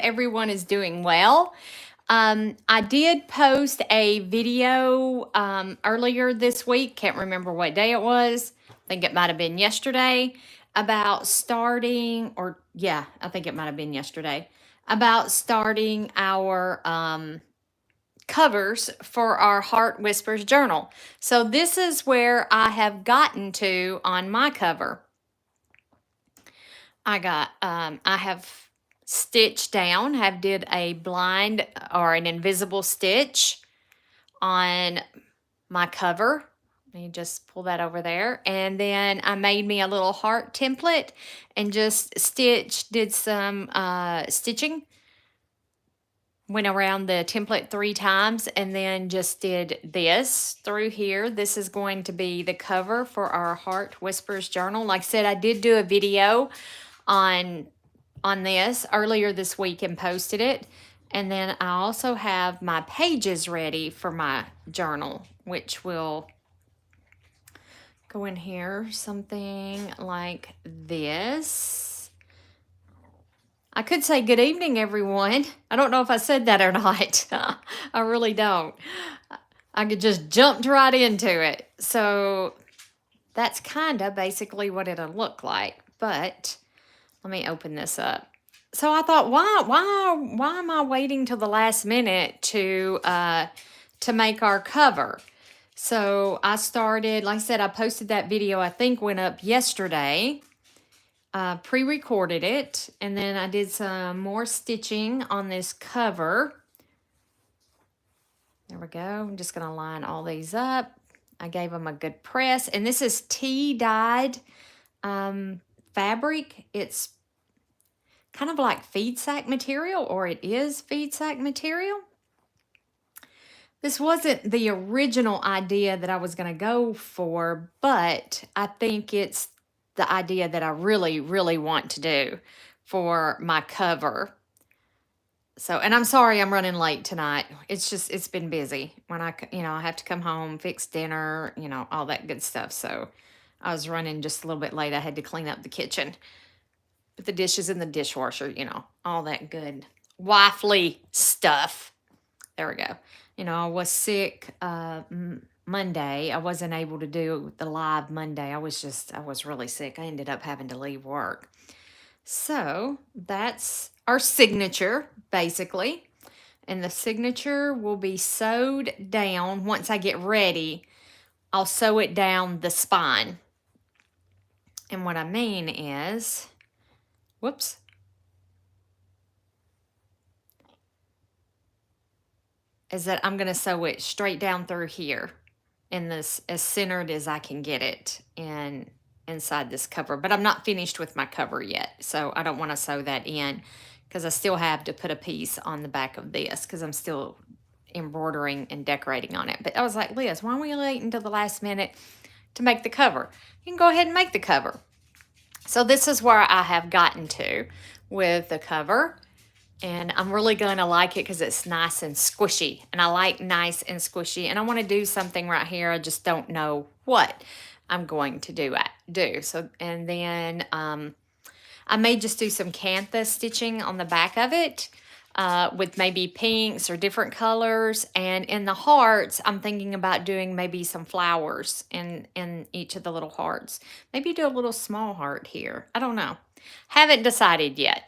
everyone is doing well. I did post a video earlier this week. Can't remember what day it was. I think it might have been yesterday about starting, or yeah, I think it might have been yesterday about starting our covers for our Heart Whispers journal. So this is where I have gotten to on my cover. I have stitched down, have did a blind or an invisible stitch on my cover. Let me just pull that over there. And then I made me a little heart template and just did some stitching. Went around the template 3 times and then just did this through here. This is going to be the cover for our Heart Whispers journal. Like I said, I did do a video on this earlier this week and posted it. And then I also have my pages ready for my journal, which will go in here, something like this. I could say good evening, everyone. I don't know if I said that or not. I really don't. I could just jumped right into it. So that's kind of basically what it'll look like. But let me open this up. So I thought, why am I waiting till the last minute to make our cover? So I started, like I said, I posted that video, I think went up yesterday. Pre-recorded it, and then I did some more stitching on this cover. There we go. I'm just going to line all these up. I gave them a good press, and this is tea-dyed fabric. It's kind of like feed sack material, or it is feed sack material. This wasn't the original idea that I was going to go for, but I think it's the idea that I really, really want to do for my cover. So, and I'm sorry I'm running late tonight. It's been busy. When I have to come home, fix dinner, all that good stuff. So I was running just a little bit late. I had to clean up the kitchen, put the dishes in the dishwasher, all that good wifely stuff. There we go. I was sick Monday. I wasn't able to do the live Monday. I was really sick. I ended up having to leave work. So that's our signature, basically. And the signature will be sewed down. Once I get ready, I'll sew it down the spine. And what I mean is, whoops. Is that I'm going to sew it straight down through here in this as centered as I can get it inside this cover. But I'm not finished with my cover yet, so I don't want to sew that in because I still have to put a piece on the back of this because I'm still embroidering and decorating on it. But I was like, Liz, why don't we wait until the last minute to make the cover? You can go ahead and make the cover. So this is where I have gotten to with the cover. And I'm really going to like it because it's nice and squishy. And I like nice and squishy. And I want to do something right here. I just don't know what I'm going to do. So, and then I may just do some cantha stitching on the back of it with maybe pinks or different colors. And in the hearts, I'm thinking about doing maybe some flowers in each of the little hearts. Maybe do a little small heart here. I don't know. Haven't decided yet.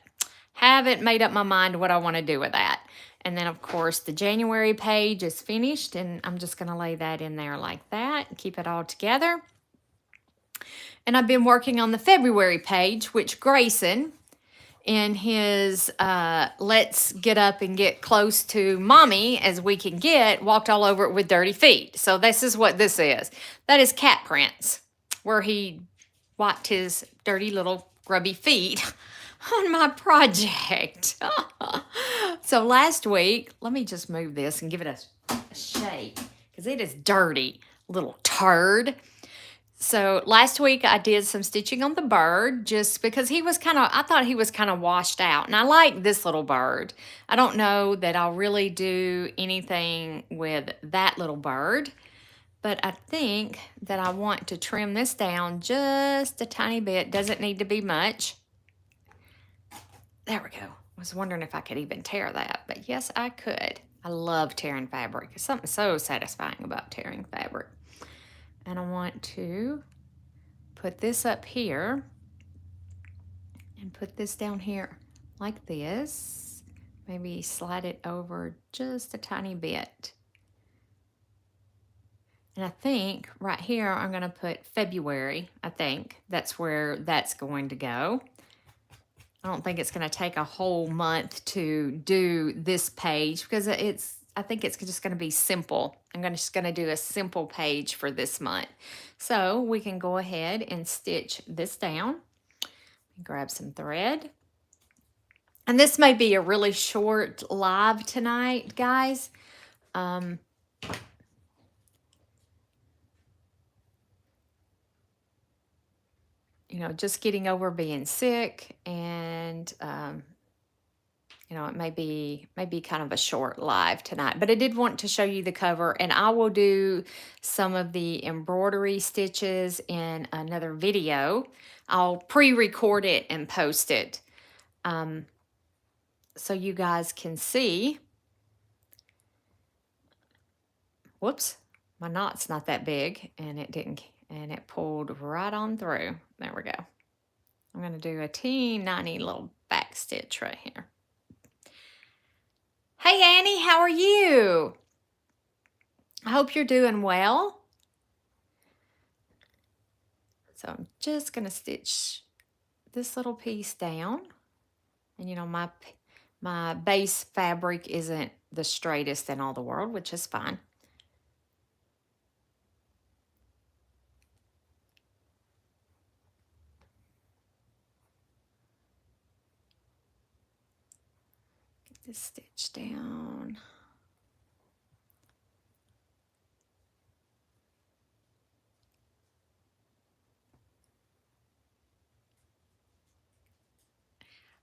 Haven't made up my mind what I want to do with that. And then, of course, the January page is finished, and I'm just going to lay that in there like that and keep it all together. And I've been working on the February page, which Grayson, in his let's get up and get close to mommy as we can get, walked all over it with dirty feet. So this is what this is. That is cat prints, where he wiped his dirty little grubby feet on my project. So last week, let me just move this and give it a shake because it is dirty, little turd. So last week I did some stitching on the bird just because I thought he was kind of washed out. And I like this little bird. I don't know that I'll really do anything with that little bird, but I think that I want to trim this down just a tiny bit. Doesn't need to be much. There we go. was wondering if I could even tear that, but yes, I could. I love tearing fabric. It's something so satisfying about tearing fabric. And I want to put this up here and put this down here like this. Maybe slide it over just a tiny bit. And I think right here, I'm going to put February. I think that's where that's going to go. I don't think it's going to take a whole month to do this page because I think it's just going to be simple. Just going to do a simple page for this month. So we can go ahead and stitch this down. Grab some thread. And this may be a really short live tonight, guys. You know, just getting over being sick, and you know, it may be kind of a short live tonight, but I did want to show you the cover, and I will do some of the embroidery stitches in another video. I'll pre-record it and post it so you guys can see. Whoops, my knot's not that big, and it pulled right on through. There we go. I'm going to do a teeny little back stitch right here. Hey Annie, how are you? I hope you're doing well. So I'm just going to stitch this little piece down. And you know, my base fabric isn't the straightest in all the world, which is fine. Get this stitch down.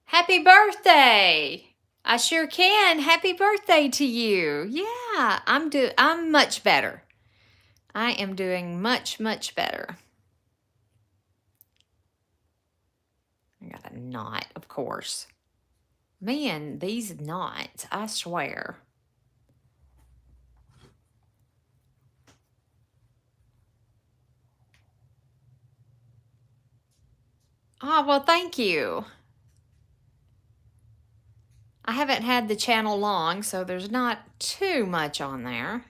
Happy birthday! I sure can. Happy birthday to you. Yeah, I'm much better. I am doing much better. I got a knot, of course. Man, these knots, I swear. Oh, well, thank you. I haven't had the channel long, so there's not too much on there.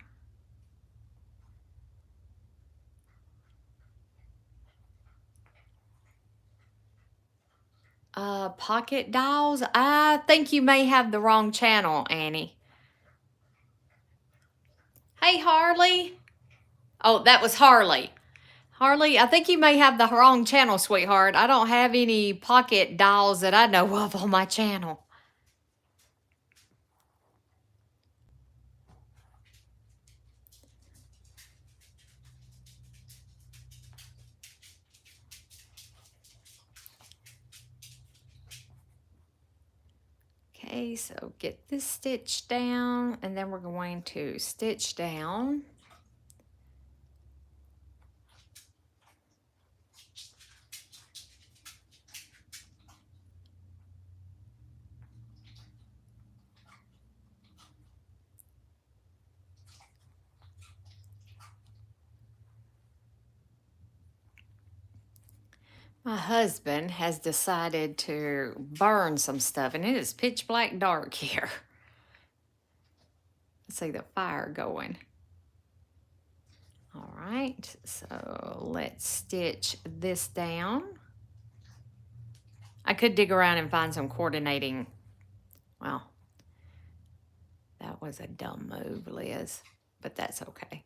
Pocket Dolls? I think you may have the wrong channel, Annie. Hey, Harley. Oh, that was Harley. Harley, I think you may have the wrong channel, sweetheart. I don't have any Pocket Dolls that I know of on my channel. Okay, so get this stitch down, and then we're going to stitch down. My husband has decided to burn some stuff, and it is pitch black dark here. Let's see the fire going. All right, so let's stitch this down. I could dig around and find some coordinating. Well, that was a dumb move, Liz, but that's okay.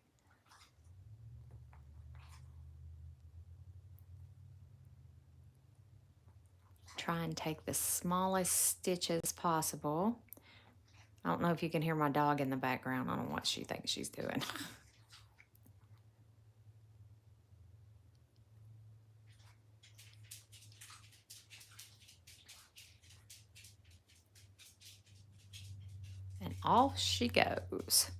Try and take the smallest stitches possible. I don't know if you can hear my dog in the background. I don't know what she thinks she's doing. And off she goes.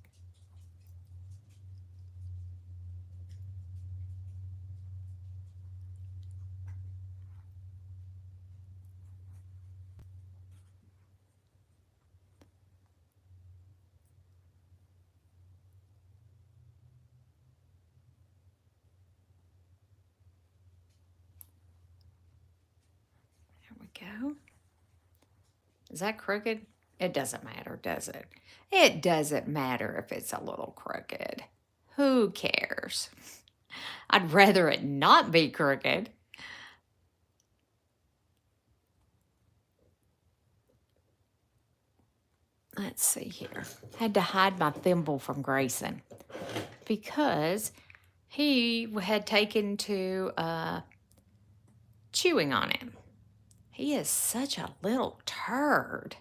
go. Is that crooked? It doesn't matter, does it? It doesn't matter if it's a little crooked. Who cares? I'd rather it not be crooked. Let's see here. Had to hide my thimble from Grayson because he had taken to chewing on it. He is such a little turd.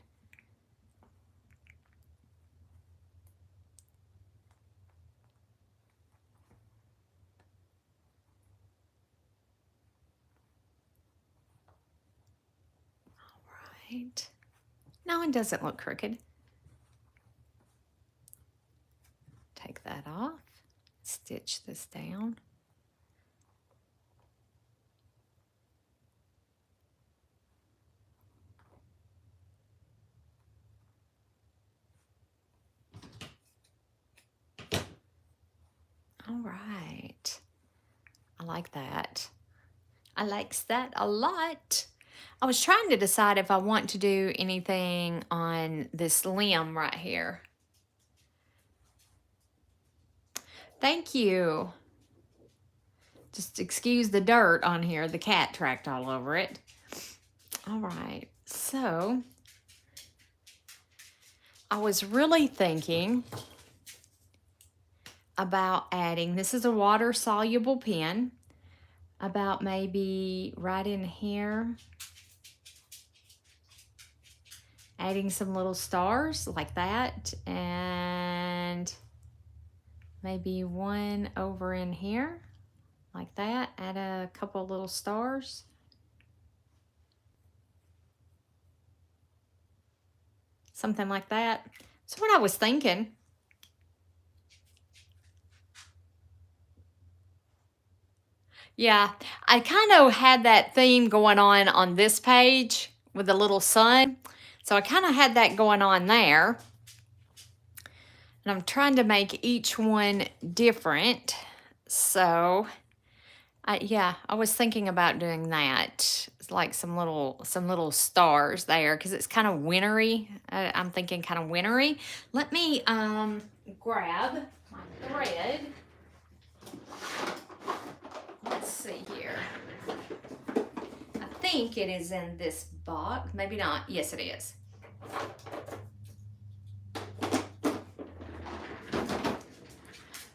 All right. No, it doesn't look crooked. Take that off. Stitch this down. All right. I like that. I likes that a lot. I was trying to decide if I want to do anything on this limb right here. Thank you. Just excuse the dirt on here. The cat tracked all over it. All right. So I was really thinking about adding, this is a water soluble pen, about maybe right in here, adding some little stars like that, and maybe one over in here like that. Add a couple little stars. Something like that. So what I was thinking, yeah, I kind of had that theme going on this page with the little sun. So I kind of had that going on there. And I'm trying to make each one different. So yeah, I was thinking about doing that. It's like some little stars there because it's kind of wintry. I'm thinking kind of wintry. Let me grab my thread. Let's see here. I think it is in this box. Maybe not. Yes, it is. I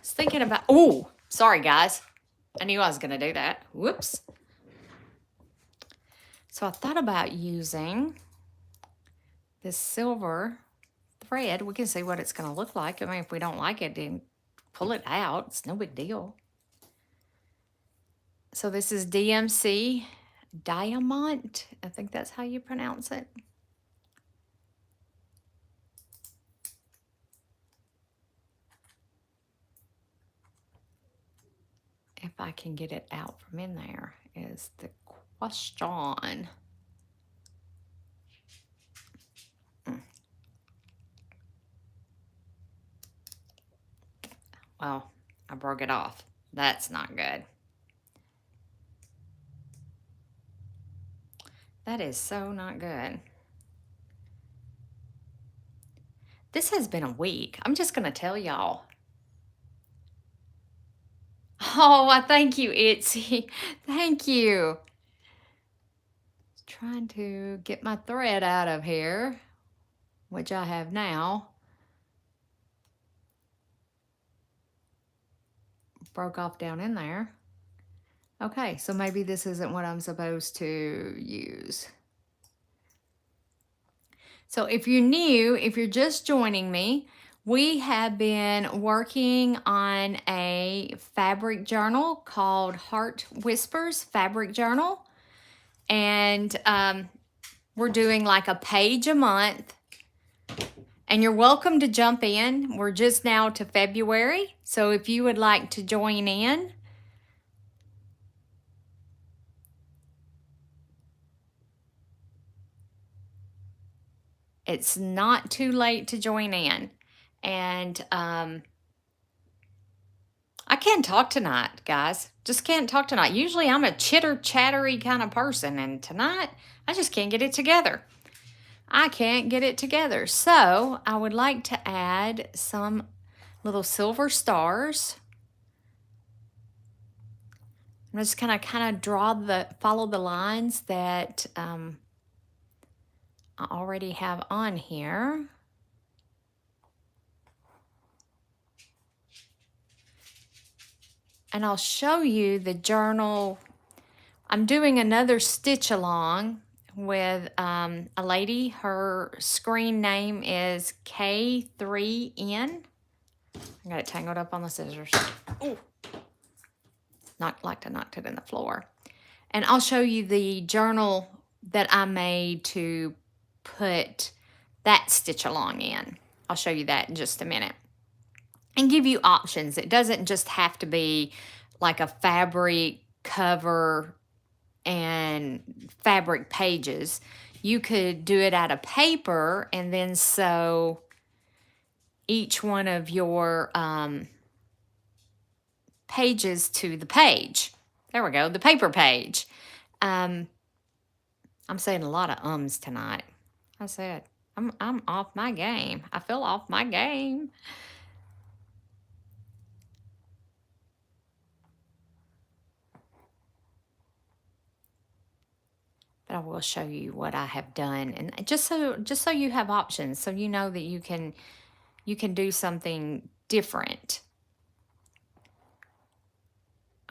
was thinking about, oh, sorry guys. I knew I was going to do that. Whoops. So I thought about using this silver thread. We can see what it's going to look like. I mean, if we don't like it, then pull it out. It's no big deal. So this is DMC Diamond. I think that's how you pronounce it. If I can get it out from in there is the question. Well, I broke it off. That's not good. That is so not good. This has been a week. I'm just going to tell y'all. Oh, I thank you, Itsy. Thank you. Trying to get my thread out of here, which I have now. Broke off down in there. Okay, so maybe this isn't what I'm supposed to use. So if you're new, if you're just joining me, we have been working on a fabric journal called Heart Whispers Fabric Journal. And we're doing like a page a month. And you're welcome to jump in. We're just now to February. So if you would like to join in, it's not too late to join in. And I I can't talk tonight, guys. Just can't talk tonight. Usually I'm a chitter chattery kind of person, and tonight I just can't get it together. I can't get it together. So I would like to add some little silver stars. I'm just gonna kind of follow the lines that I already have on here. And I'll show you the journal. I'm doing another stitch along with a lady. Her screen name is K3N. I got it tangled up on the scissors. Ooh. Knocked it in the floor. And I'll show you the journal that I made to put that stitch along in. I'll show you that in just a minute. And give you options. It doesn't just have to be like a fabric cover and fabric pages. You could do it out of paper and then sew each one of your pages to the page. There we go, the paper page. I'm saying a lot of ums tonight. I said, I'm off my game. I feel off my game. But I will show you what I have done, and just so you have options, so you know that you can do something different.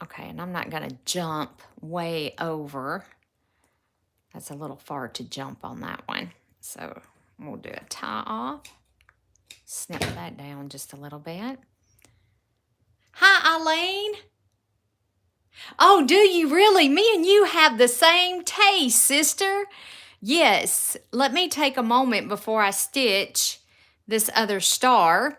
Okay, and I'm not going to jump way over. That's a little far to jump on that one. So we'll do a tie off. Snip that down just a little bit. Hi, Eileen. Oh, do you really? Me and you have the same taste, sister. Yes, let me take a moment before I stitch this other star.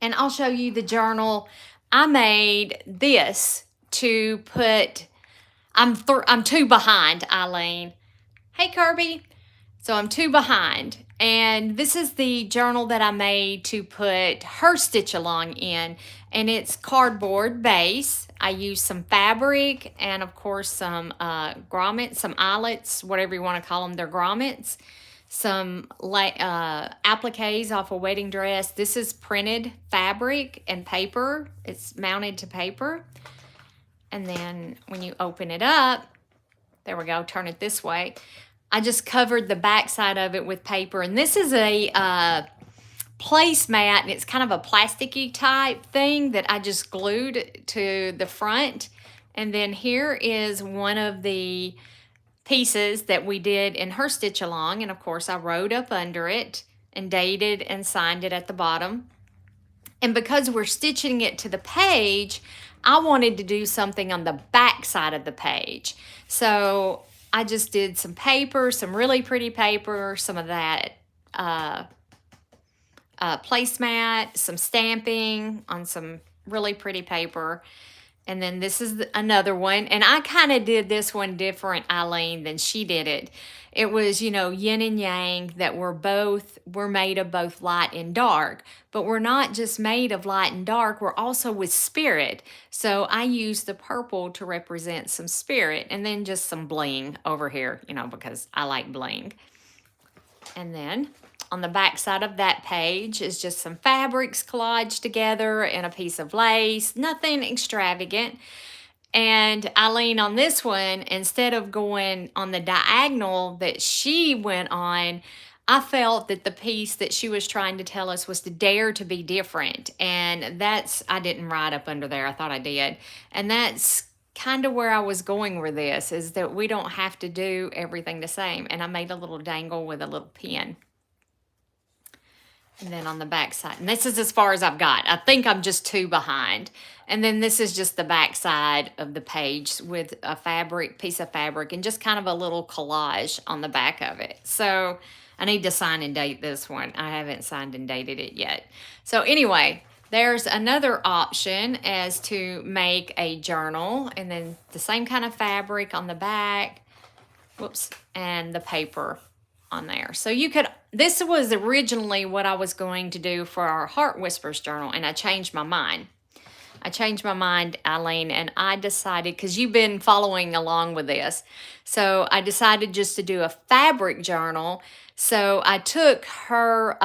And I'll show you the journal. I made this to put, I'm 2 behind, Eileen. Hey, Kirby. So I'm 2 behind. And this is the journal that I made to put her stitch along in. And it's cardboard base. I used some fabric and, of course, some grommets, some eyelets, whatever you want to call them. They're grommets. Some appliques off a wedding dress. This is printed fabric and paper. It's mounted to paper. And then when you open it up, there we go, turn it this way. I just covered the back side of it with paper. And this is a placemat, and it's kind of a plasticky type thing that I just glued to the front. And then here is one of the pieces that we did in her stitch along, and of course I wrote up under it and dated and signed it at the bottom. And because we're stitching it to the page, I wanted to do something on the back side of the page. So I just did some paper, some really pretty paper, some of that placemat, some stamping on some really pretty paper. And then this is another one. And I kind of did this one different, Eileen, than she did it. It was, you know, yin and yang, that we're made of both light and dark. But we're not just made of light and dark, we're also with spirit. So I used the purple to represent some spirit, and then just some bling over here, you know, because I like bling. And then on the back side of that page is just some fabrics collaged together and a piece of lace, nothing extravagant. And Eileen, on this one, instead of going on the diagonal that she went on, I felt that the piece that she was trying to tell us was to dare to be different. And I didn't write up under there. I thought I did. And that's kind of where I was going with this, is that we don't have to do everything the same. And I made a little dangle with a little pin. And then on the back side, and this is as far as I've got. I think I'm just 2 behind. And then this is just the back side of the page with a piece of fabric, and just kind of a little collage on the back of it. So I need to sign and date this one. I haven't signed and dated it yet. So anyway, there's another option as to make a journal, and then the same kind of fabric on the back, and the paper on there. So this was originally what I was going to do for our Heart Whispers journal, and I changed my mind. I changed my mind, Eileen, and I decided, because you've been following along with this, so I decided just to do a fabric journal. So I took her,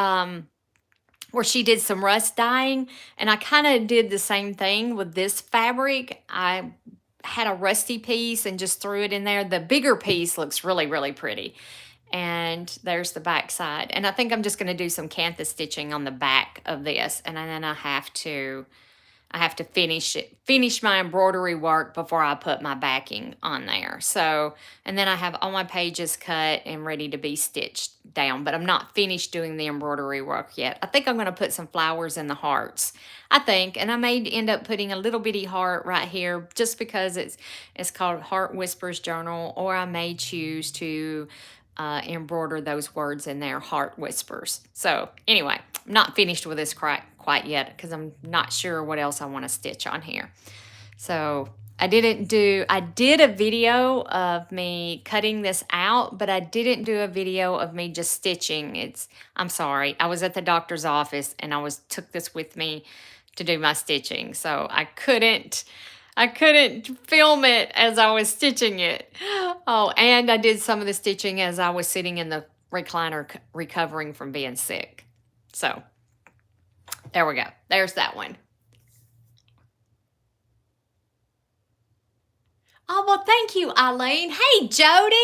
where she did some rust dyeing, and I kind of did the same thing with this fabric. I had a rusty piece and just threw it in there. The bigger piece looks really, really pretty. And there's the back side. And I think I'm just going to do some canthus stitching on the back of this. And then I have to finish my embroidery work before I put my backing on there. So, and then I have all my pages cut and ready to be stitched down, but I'm not finished doing the embroidery work yet. I think I'm going to put some flowers in the hearts, I think, and I may end up putting a little bitty heart right here just because it's called Heart Whispers Journal, or I may choose to embroider those words in there, Heart Whispers. So anyway, I'm not finished with this quite yet because I'm not sure what else I want to stitch on here. So I did a video of me cutting this out, but I didn't do a video of me just stitching. I'm sorry. I was at the doctor's office and took this with me to do my stitching. So I couldn't film it as I was stitching it. Oh, and I did some of the stitching as I was sitting in the recliner recovering from being sick. So there we go. There's that one. Oh, well, thank you, Eileen. Hey, Jody.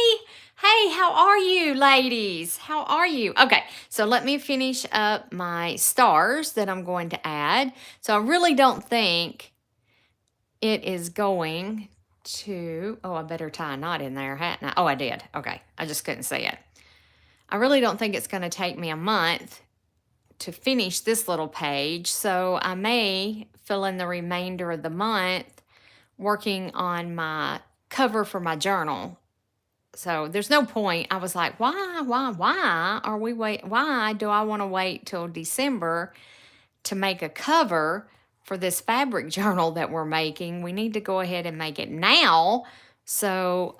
Hey, how are you, ladies? How are you? Okay, so let me finish up my stars that I'm going to add. So I really don't think it is going to, oh, I better tie a knot in there, hadn't I? Oh, I did. Okay, I just couldn't see it. I really don't think it's going to take me a month to finish this little page, so I may fill in the remainder of the month working on my cover for my journal. So there's no point. I was like, why do I want to wait till December to make a cover for this fabric journal that we're making? We need to go ahead and make it now, so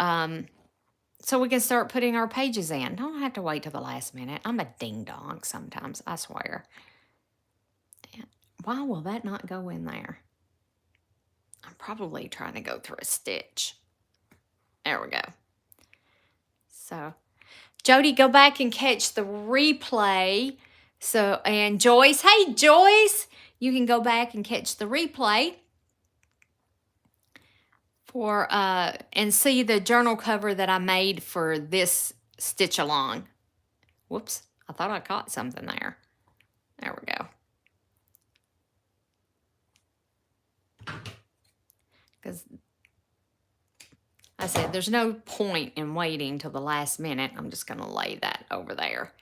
so we can start putting our pages in. Don't have to wait till the last minute. I'm a ding dong sometimes, I swear. Why will that not go in there? I'm probably trying to go through a stitch. There we go. So, Jody, go back and catch the replay. So, and Joyce, hey, Joyce, you can go back and catch the replay for and see the journal cover that I made for this stitch along. Whoops, I thought I caught something there. There we go. Because I said there's no point in waiting till the last minute. I'm just going to lay that over there.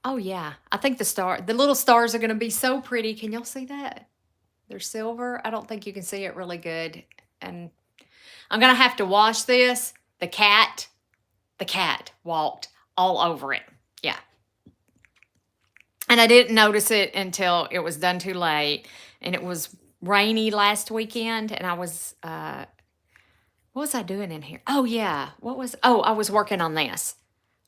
Oh yeah, I think the little stars are going to be so pretty. Can y'all see that? They're silver. I don't think you can see it really good. And I'm going to have to wash this. The cat walked all over it. Yeah. And I didn't notice it until it was done too late. And it was rainy last weekend. And I was, what was I doing in here? Oh yeah. I was working on this.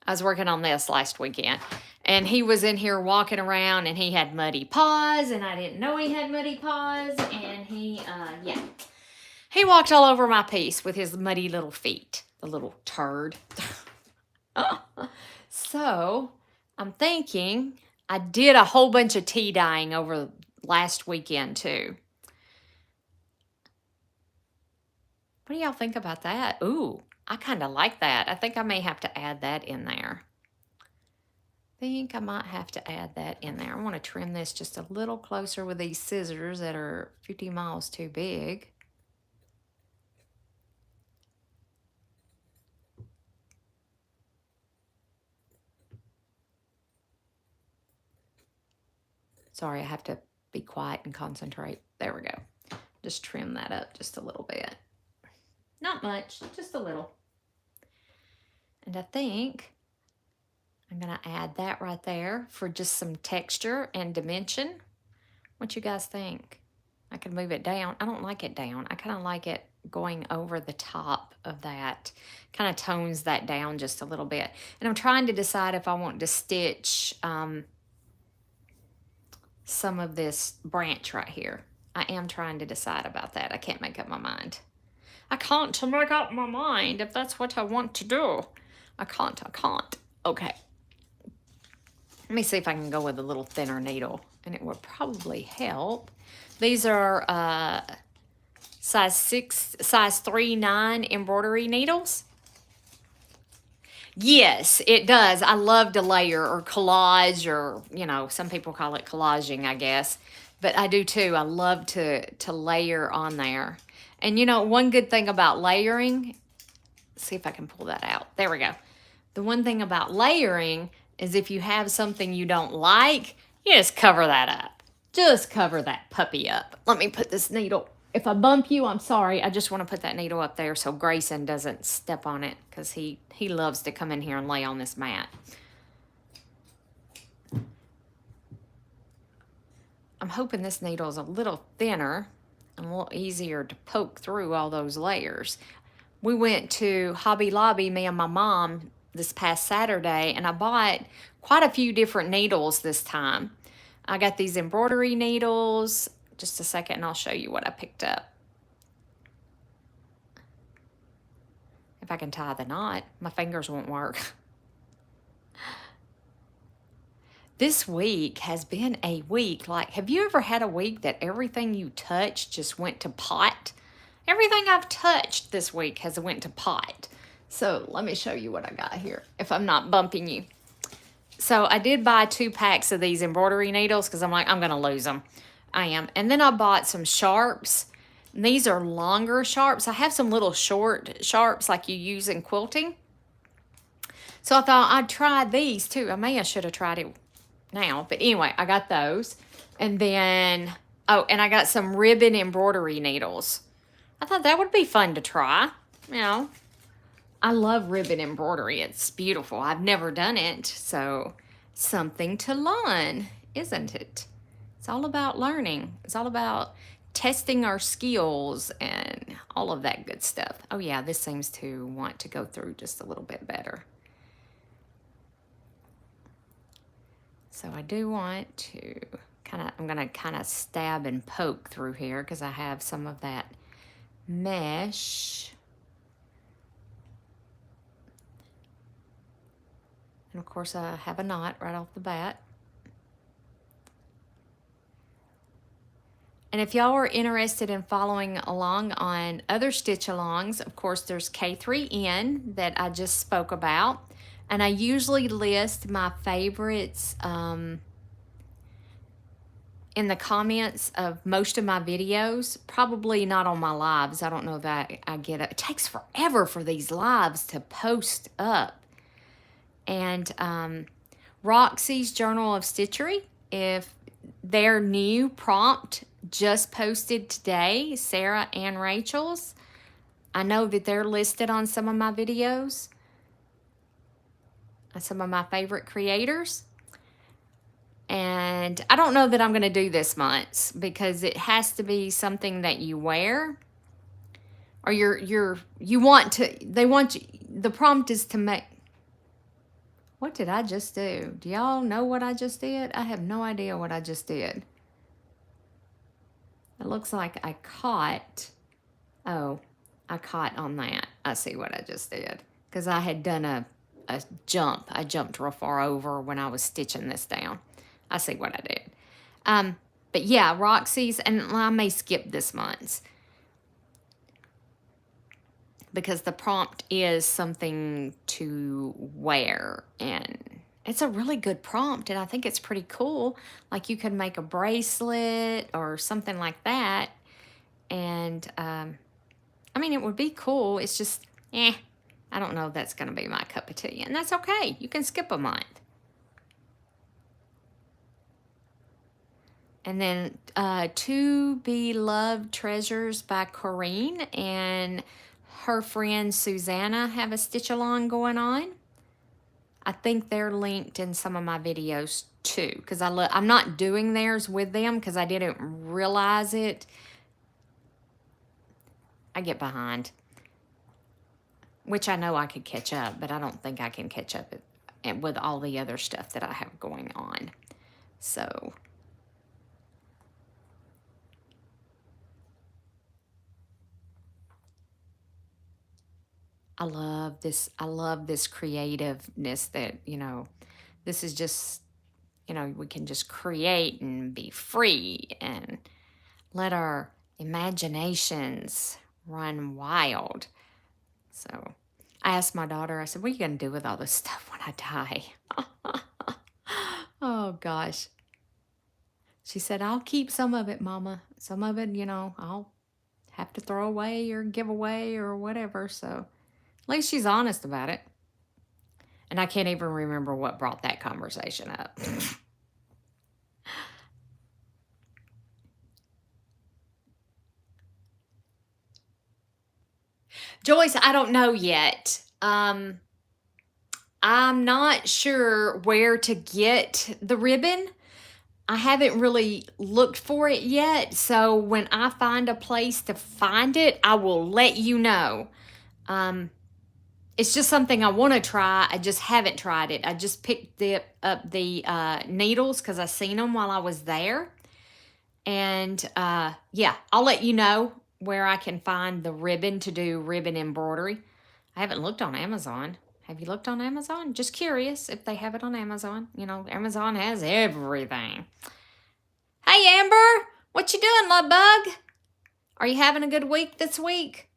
I was working on this last weekend. And he was in here walking around and he had muddy paws and I didn't know he had muddy paws. And he walked all over my piece with his muddy little feet, the little turd. So I'm thinking I did a whole bunch of tea dyeing over last weekend too. What do y'all think about that? Ooh, I kind of like that. I think I may have to add that in there. I might have to add that in there. I want to trim this just a little closer with these scissors that are 50 miles too big. Sorry, I have to be quiet and concentrate. There we go. Just trim that up just a little bit. Not much, just a little. And I think I'm going to add that right there for just some texture and dimension. What you guys think? I could move it down. I don't like it down. I kind of like it going over the top of that. Kind of tones that down just a little bit. And I'm trying to decide if I want to stitch some of this branch right here. I am trying to decide about that. I can't make up my mind. I can't make up my mind if that's what I want to do. I can't. Okay. Let me see if I can go with a little thinner needle, and it would probably help. These are size 3-9 embroidery needles. Yes, it does. I love to layer or collage, or, you know, some people call it collaging, I guess. But I do too. I love to layer on there. And you know, one good thing about layering, see if I can pull that out. There we go. The one thing about layering is if you have something you don't like, you just cover that up. Just cover that puppy up. Let me put this needle. If I bump you, I'm sorry. I just want to put that needle up there so Grayson doesn't step on it, because he loves to come in here and lay on this mat. I'm hoping this needle is a little thinner and a little easier to poke through all those layers. We went to Hobby Lobby, me and my mom, this past Saturday, and I bought quite a few different needles this time. I got these embroidery needles. Just a second and I'll show you what I picked up. If I can tie the knot, my fingers won't work. This week has been a week. Like, have you ever had a week that everything you touched just went to pot? Everything I've touched this week has went to pot. So let me show you what I got here, if I'm not bumping you. So I did buy 2 packs of these embroidery needles because I'm like, I'm going to lose them. I am. And then I bought some sharps. These are longer sharps. I have some little short sharps like you use in quilting. So I thought I'd try these too. I should have tried it now. But anyway, I got those. And then, oh, and I got some ribbon embroidery needles. I thought that would be fun to try. You know, I love ribbon embroidery. It's beautiful. I've never done it. So something to learn, isn't it? It's all about learning. It's all about testing our skills and all of that good stuff. Oh yeah, this seems to want to go through just a little bit better. So I do want to I'm gonna kind of stab and poke through here because I have some of that mesh. And of course I have a knot right off the bat. And if y'all are interested in following along on other stitch alongs, of course there's K3N that I just spoke about. And I usually list my favorites in the comments of most of my videos. Probably not on my lives. I don't know that I get it. It takes forever for these lives to post up. And Roxy's Journal of Stitchery, if their new prompt just posted today, Sarah and Rachel's. I know that they're listed on some of my videos, some of my favorite creators. And I don't know that I'm going to do this month's because it has to be something that you wear, or you want to, they want you, the prompt is to make. What did I just do? Do y'all know what I just did? I have no idea what I just did. It looks like I caught, oh, I caught on that. I see what I just did. Because I had done a jump. I jumped real far over when I was stitching this down. I see what I did. But yeah, Roxy's, and I may skip this month's, because the prompt is something to wear, and it's a really good prompt, and I think it's pretty cool. Like, you could make a bracelet or something like that, and I mean, it would be cool. It's just, I don't know if that's going to be my cup of tea, and that's okay. You can skip a month. And then To Be Loved Treasures by Corrine and her friend Susanna have a stitch along going on. I think they're linked in some of my videos too, because I'm not doing theirs with them because I didn't realize it. I get behind, which I know I could catch up, but I don't think I can catch up with all the other stuff that I have going on. So I love this creativeness that, this is just, we can just create and be free and let our imaginations run wild. So I asked my daughter, I said, what are you going to do with all this stuff when I die? Oh, gosh. She said, I'll keep some of it, Mama. Some of it, I'll have to throw away or give away or whatever. So at least she's honest about it. And I can't even remember what brought that conversation up. Joyce, I don't know yet. I'm not sure where to get the ribbon. I haven't really looked for it yet. So when I find a place to find it, I will let you know. Um, it's just something I want to try. I just haven't tried it. I just picked up the needles because I seen them while I was there. And yeah, I'll let you know where I can find the ribbon to do ribbon embroidery. I haven't looked on Amazon. Have you looked on Amazon? Just curious if they have it on Amazon. Amazon has everything. Hey, Amber, what you doing, love bug? Are you having a good week this week?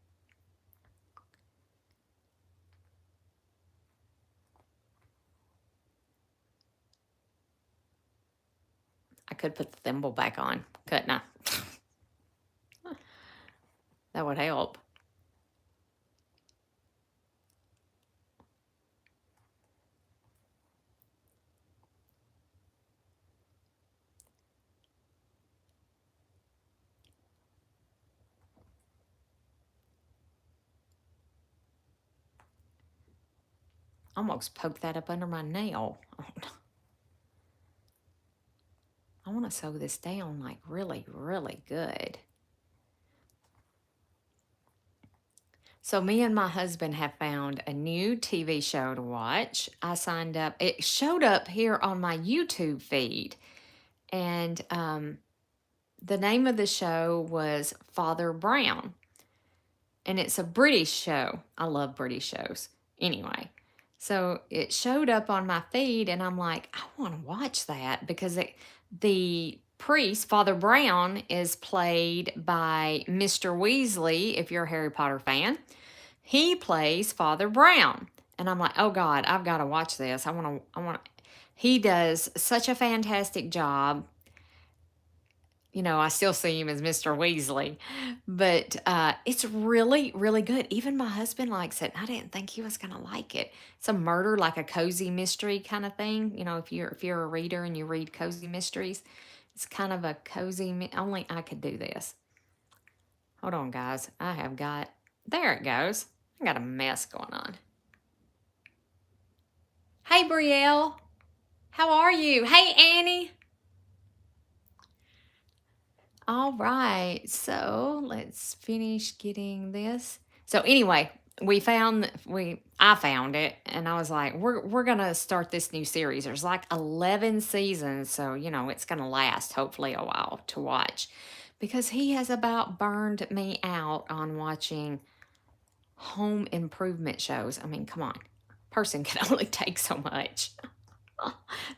I could put the thimble back on, couldn't I? That would help. Almost poked that up under my nail. I want to sew this down like really, really good. So me and my husband have found a new TV show to watch. I signed up. It showed up here on my YouTube feed. And the name of the show was Father Brown. And it's a British show. I love British shows. Anyway, so it showed up on my feed, and I'm like, I want to watch that because the priest, Father Brown, is played by Mr. Weasley, if you're a Harry Potter fan. He plays Father Brown. And I'm like, oh God, I've got to watch this. He does such a fantastic job. I still see him as Mr. Weasley, but it's really, really good. Even my husband likes it. I didn't think he was going to like it. It's a murder, like a cozy mystery kind of thing. If you're a reader and you read cozy mysteries, it's kind of a cozy. Only I could do this. Hold on, guys. There it goes. I got a mess going on. Hey, Brielle. How are you? Hey, Annie. All right, so let's finish getting this. So anyway, I found it, and I was like, we're gonna start this new series. There's like 11 seasons, so it's gonna last hopefully a while to watch, because he has about burned me out on watching home improvement shows. I mean, come on, person can only take so much.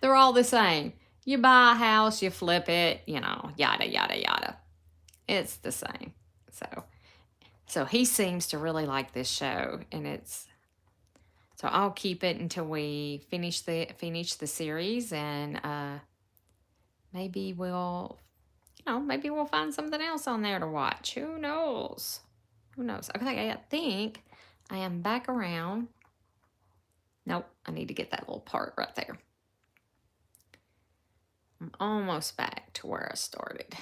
They're all the same. You buy a house, you flip it, yada yada yada. It's the same. So he seems to really like this show, and so I'll keep it until we finish the series, and maybe we'll find something else on there to watch. Who knows? Who knows? Okay, I think I am back around. Nope, I need to get that little part right there. I'm almost back to where I started.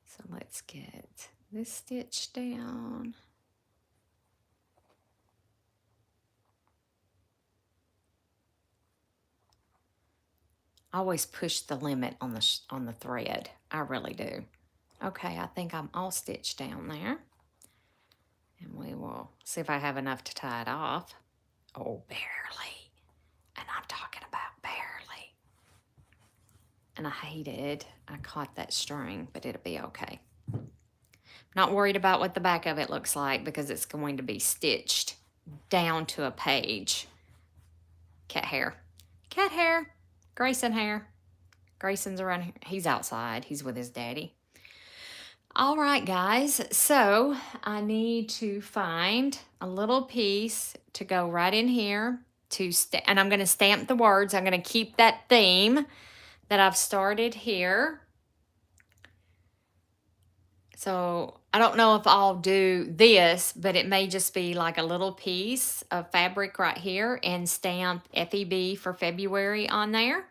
So let's get this stitch down. I always push the limit on the thread. I really do. Okay, I think I'm all stitched down there. And we will see if I have enough to tie it off. Oh, barely. And I'm talking about barely. And I caught that string, but it'll be okay. Not worried about what the back of it looks like because it's going to be stitched down to a page. Cat hair. Cat hair. Grayson hair. Grayson's around here. He's outside. He's with his daddy. All right, guys. So I need to find a little piece to go right in here and I'm going to stamp the words. I'm going to keep that theme that I've started here. So I don't know if I'll do this, but it may just be like a little piece of fabric right here and stamp FEB for February on there.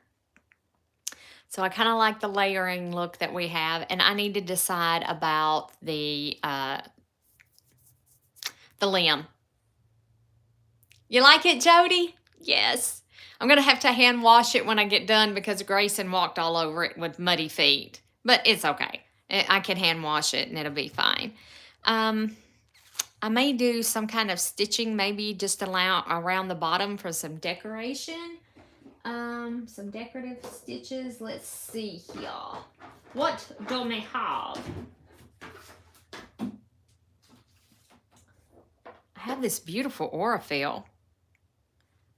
So I kind of like the layering look that we have, and I need to decide about the limb. You like it, Jody? Yes. I'm going to have to hand wash it when I get done because Grayson walked all over it with muddy feet, but it's okay. I can hand wash it and it'll be fine. I may do some kind of stitching, maybe just around the bottom for some decoration. Some decorative stitches. Let's see here. What do we have? I have this beautiful Aurifil.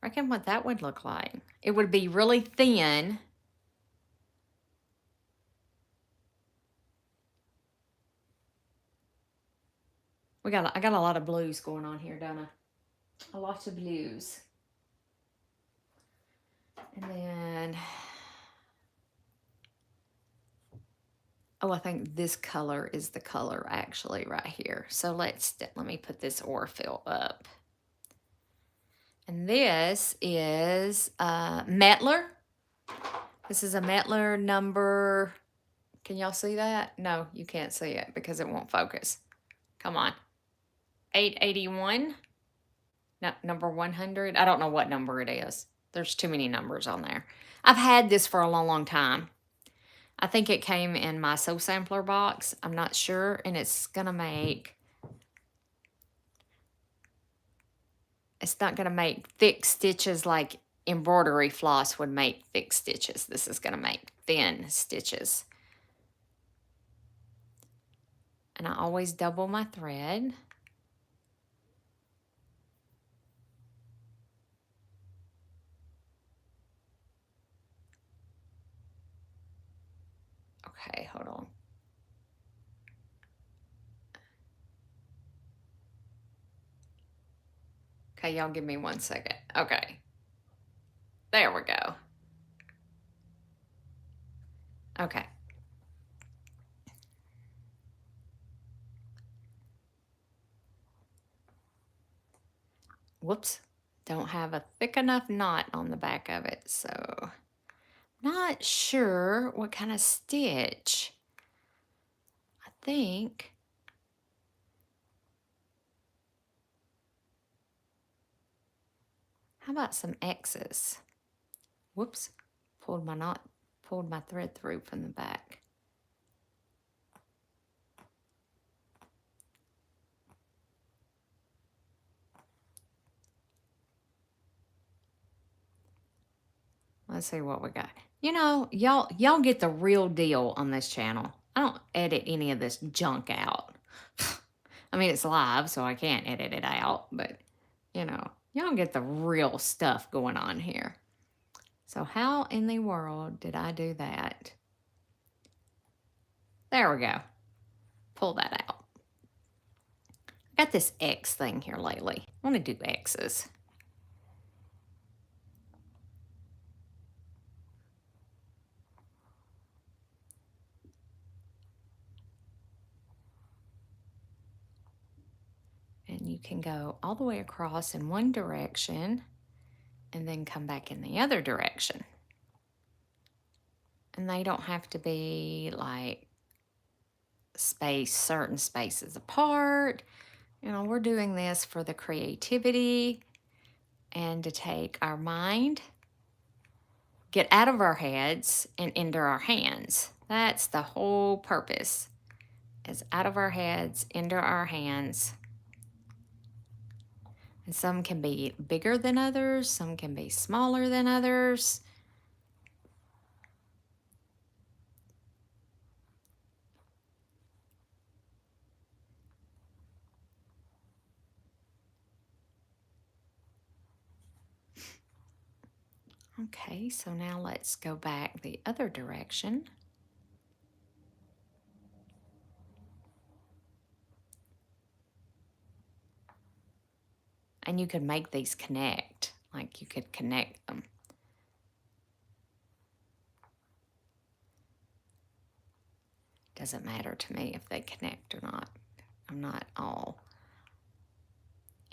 Reckon what that would look like. It would be really thin. I got a lot of blues going on here, don't I? A lot of blues. And then, oh, I think this color is the color actually right here. So let me put this Aurifil up. And this is Metler. This is a Metler number. Can y'all see that? No, you can't see it because it won't focus. Come on. 881. No, number 100. I don't know what number it is. There's too many numbers on there. I've had this for a long, long time. I think it came in my Sew Sampler box. I'm not sure. And it's going to make... It's not going to make thick stitches like embroidery floss would make thick stitches. This is going to make thin stitches. And I always double my thread. Okay, hold on. Okay, y'all give me 1 second. Okay. There we go. Okay. Whoops. Don't have a thick enough knot on the back of it, so not sure what kind of stitch. I think how about some X's? Whoops. Pulled my thread through from the back. Let's see what we got. You know, y'all get the real deal on this channel. I don't edit any of this junk out. I mean, it's live, so I can't edit it out, but you know, y'all get the real stuff going on here. So how in the world did I do that? There we go. Pull that out. I got this X thing here lately. I want to do X's. And you can go all the way across in one direction and then come back in the other direction. And they don't have to be like certain spaces apart. You know, we're doing this for the creativity and to take our mind, get out of our heads and into our hands. That's the whole purpose, is out of our heads, into our hands. And some can be bigger than others, some can be smaller than others. Okay, so now let's go back the other direction. And you could make these connect, like you could connect them. Doesn't matter to me if they connect or not. I'm not all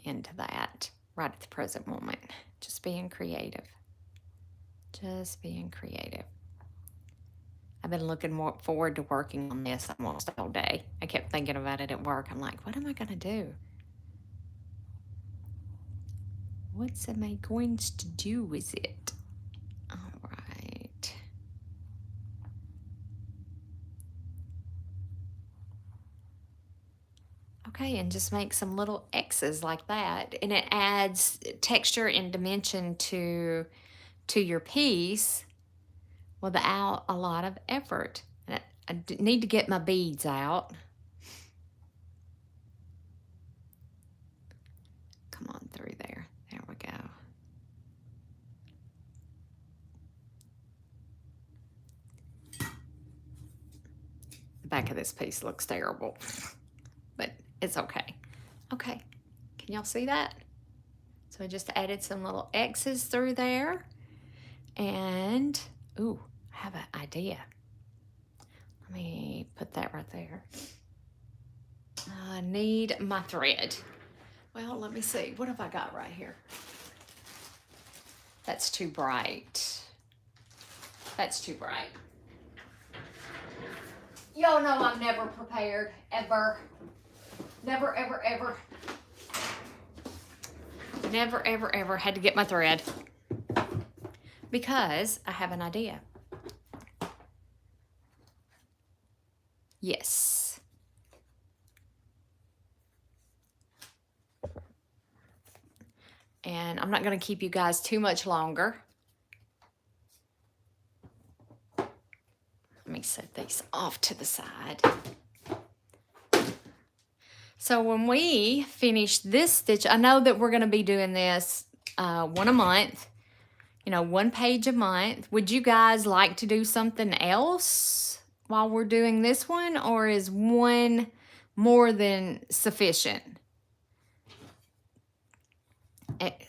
into that right at the present moment. Just being creative. Just being creative. I've been looking forward to working on this almost all day. I kept thinking about it at work. I'm like, what am I going to do? What am I going to do with it? All right. Okay, and just make some little X's like that. And it adds texture and dimension to your piece without a lot of effort. And I need to get my beads out. Come on through there. There we go. The back of this piece looks terrible, but it's okay. Okay, can y'all see that? So I just added some little X's through there. And, ooh, I have an idea. Let me put that right there. I need my thread. Well, let me see. What have I got right here? That's too bright. That's too bright. Y'all know I'm never prepared, ever. Never, ever, ever. Never, ever, ever had to get my thread because I have an idea. Yes. And I'm not going to keep you guys too much longer. Let me set these off to the side. So when we finish this stitch, I know that we're going to be doing this one a month, you know, 1 page a month. Would you guys like to do something else while we're doing this one, or is one more than sufficient?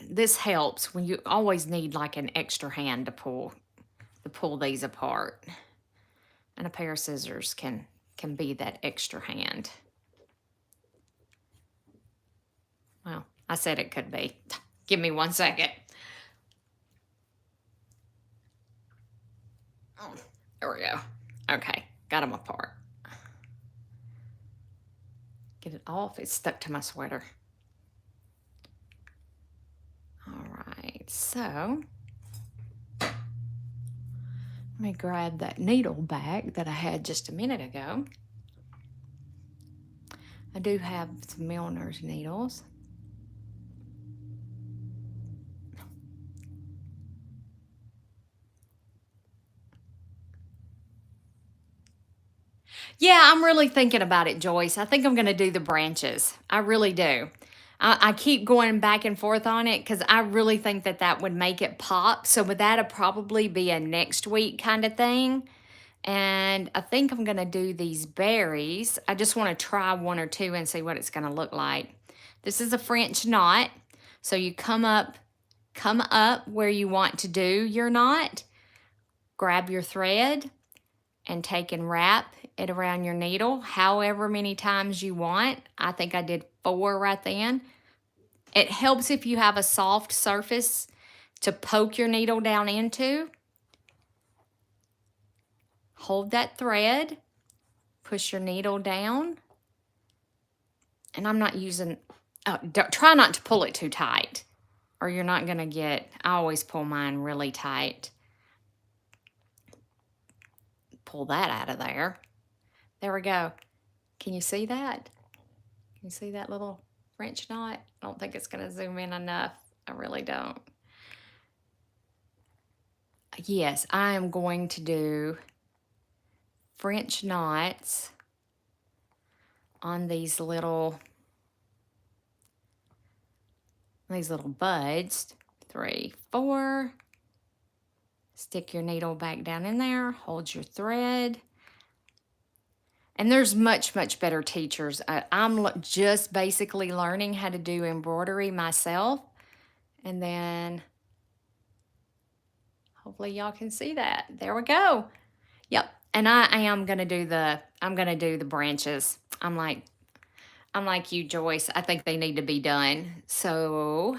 This helps when you always need like an extra hand to pull these apart, and a pair of scissors can be that extra hand. Well, I said it could be. Give me 1 second. Oh, there we go. Okay, got them apart. Get it off. It's stuck to my sweater. All right, so let me grab that needle back that I had just a minute ago. I do have some milliner's needles. Yeah, I'm really thinking about it, Joyce. I think I'm going to do the branches. I really do. I keep going back and forth on it because I really think that that would make it pop. So that'll probably be a next week kind of thing. And I think I'm going to do these berries. I just want to try 1 or 2 and see what it's going to look like. This is a French knot. So you come up where you want to do your knot, grab your thread, and take and wrap it around your needle however many times you want. I think I did 4 right then. It helps if you have a soft surface to poke your needle down into. Hold that thread, push your needle down, and I'm not using, try not to pull it too tight or you're not gonna get, I always pull mine really tight. Pull that out of there. There we go. Can you see that? Can you see that little French knot? I don't think it's gonna zoom in enough. I really don't. Yes, I am going to do French knots on these little buds. 3, 4, Stick your needle back down in there, hold your thread. And there's much, much better teachers. I'm just basically learning how to do embroidery myself. And then hopefully y'all can see that. There we go. Yep. And I am gonna do the branches. I'm like you, Joyce. I think they need to be done. So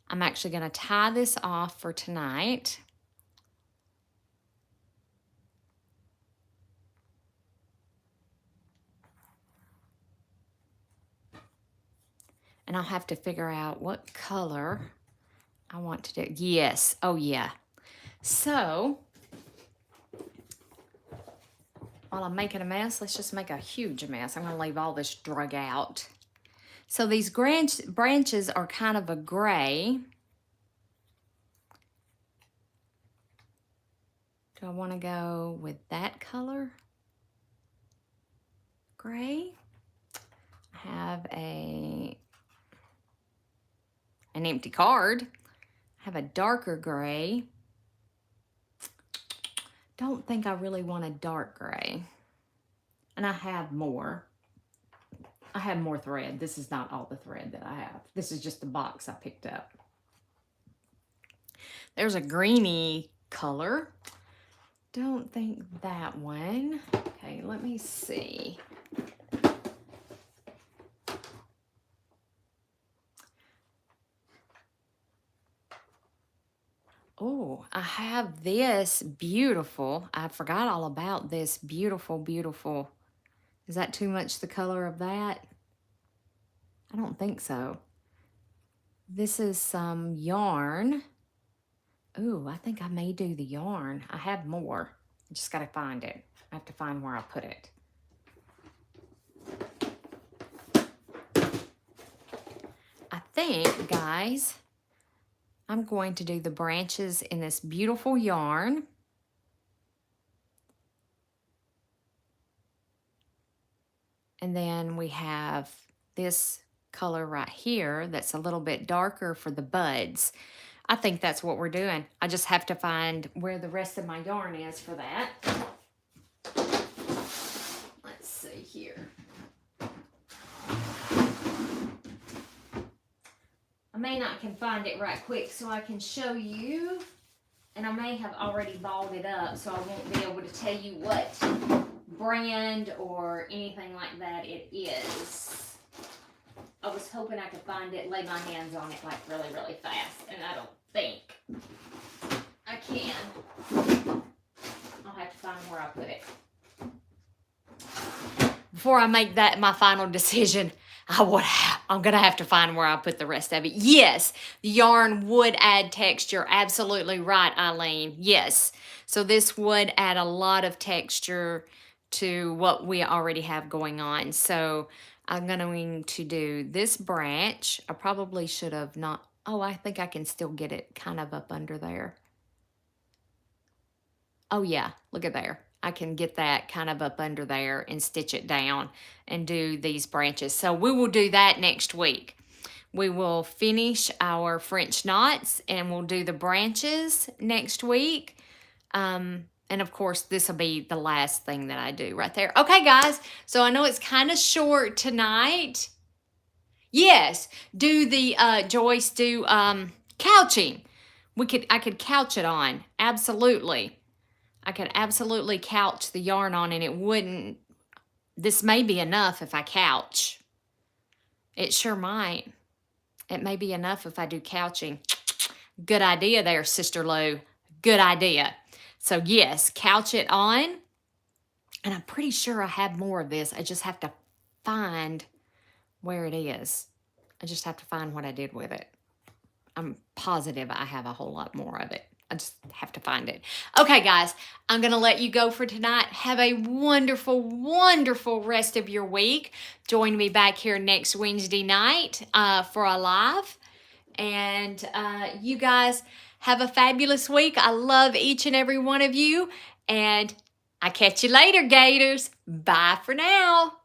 I'm actually gonna tie this off for tonight. And I'll have to figure out what color I want to do. Yes. Oh, yeah. So while I'm making a mess, let's just make a huge mess. I'm going to leave all this drug out. So these branches are kind of a gray. Do I want to go with that color? Gray. I have an empty card. I have a darker gray. Don't think I really want a dark gray. And I have more. I have more thread. This is not all the thread that I have. This is just the box I picked up. There's a greeny color. Don't think that one. Okay, let me see. Oh, I have this beautiful. I forgot all about this beautiful, beautiful. Is that too much the color of that? I don't think so. This is some yarn. Ooh, I think I may do the yarn. I have more. I just got to find it. I have to find where I put it. I think, guys, I'm going to do the branches in this beautiful yarn. And then we have this color right here that's a little bit darker for the buds. I think that's what we're doing. I just have to find where the rest of my yarn is for that. Let's see here. I may not can find it right quick so I can show you. And I may have already balled it up so I won't be able to tell you what brand or anything like that it is. I was hoping I could find it, lay my hands on it like really, really fast, and I don't think I can. I'll have to find where I put it. Before I make that my final decision, I'm going to have to find where I put the rest of it. Yes, the yarn would add texture. Absolutely right, Eileen. Yes. So this would add a lot of texture to what we already have going on. So I'm going to do this branch. I probably should have not. Oh, I think I can still get it kind of up under there. Oh yeah, look at there. I can get that kind of up under there and stitch it down and do these branches. So we will do that next week. We will finish our French knots and we'll do the branches next week. And of course, this will be the last thing that I do right there. Okay, guys, so I know it's kind of short tonight. Yes, do the, Joyce, do couching. I could couch it on, absolutely. I could absolutely couch the yarn on and it wouldn't, this may be enough if I couch. It sure might. It may be enough if I do couching. Good idea there, Sister Lou. Good idea. So yes, couch it on. And I'm pretty sure I have more of this. I just have to find where it is. I just have to find what I did with it. I'm positive I have a whole lot more of it. I just have to find it. Okay, guys, I'm going to let you go for tonight. Have a wonderful, wonderful rest of your week. Join me back here next Wednesday night for a live. And you guys have a fabulous week. I love each and every one of you. And I catch you later, Gators. Bye for now.